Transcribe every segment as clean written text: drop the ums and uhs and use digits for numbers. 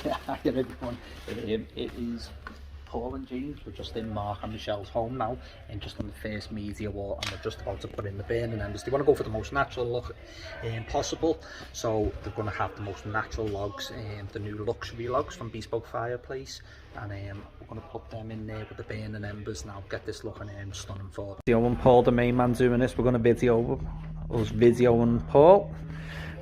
Hi everyone, it is Paul and James. We're just in Mark and Michelle's home now, and just on the first media wall, and we're just about to put in the burning embers. They want to go for the most natural look possible, so they're going to have the most natural logs, the new Luxury Logs from Bespoke Fireplace, and we're going to put them in there with the burning embers now, get this looking stunning for them. Video and Paul, the main man, doing this. We're going to video us videoing Paul.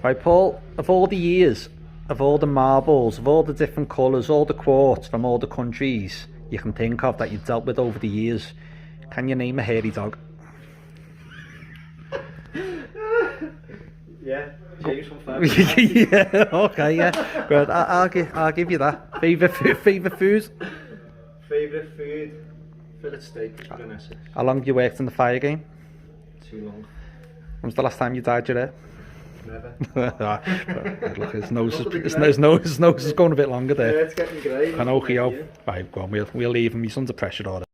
Right, Paul, of all the years, of all the marbles, of all the different colours, all the quartz from all the countries you can think of that you've dealt with over the years, can you name a hairy dog? Yeah, James from Fireplace. Yeah, okay, yeah. Good, I'll give you that. Favourite food? Favourite food? Fillet steak, to be honest. How long have you worked in the fire game? Too long. When's the last time you dyed your hair? Never. Look, his nose is going a bit longer there. Yeah, it's getting grey. Pinocchio. Right, go on, we'll leave him. He's under pressure already.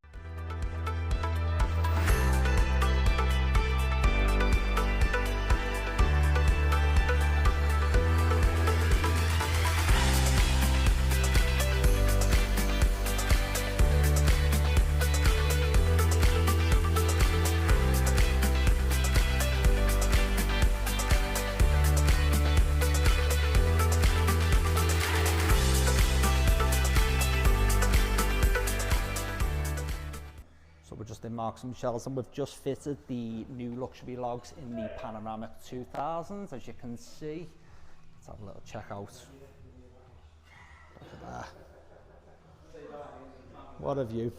So we're just in Marks and Michelle's, and we've just fitted the new Luxury Logs in the Panoramic 2000s, as you can see. Let's have a little check out. Look at that. What a view.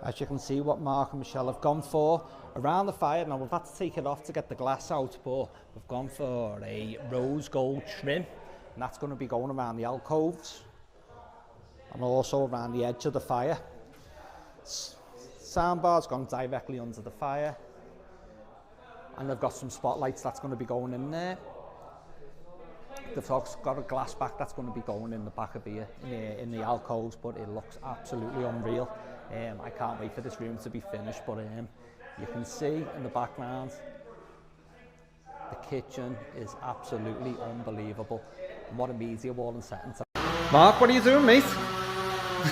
As you can see, what Mark and Michelle have gone for around the fire. Now, we've had to take it off to get the glass out, but we've gone for a rose gold trim, and that's going to be going around the alcoves and also around the edge of the fire. Soundbar's gone directly under the fire, and they've got some spotlights that's going to be going in there. They've got a glass back that's going to be going in the back of here, in the alcoves, but it looks absolutely unreal. I can't wait for this room to be finished, but you can see in the background the kitchen is absolutely unbelievable, and what a media wall and setting. Mark, what are you doing, mate?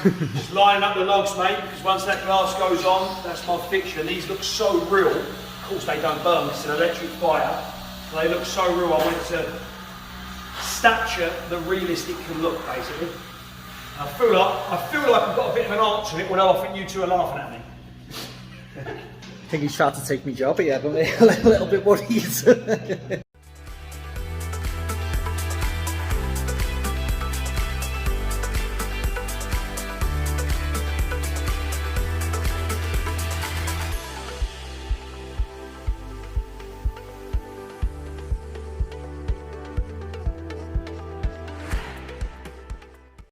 Just lining up the logs, mate, because once that glass goes on, that's my fixture. These look so real. Of course they don't burn, it's an electric fire. They look so real, I wanted to stature the realistic look, basically. I feel like I've got a bit of an art to it, although I think you two are laughing at me. I think he's trying to take me job here, but a little bit worried.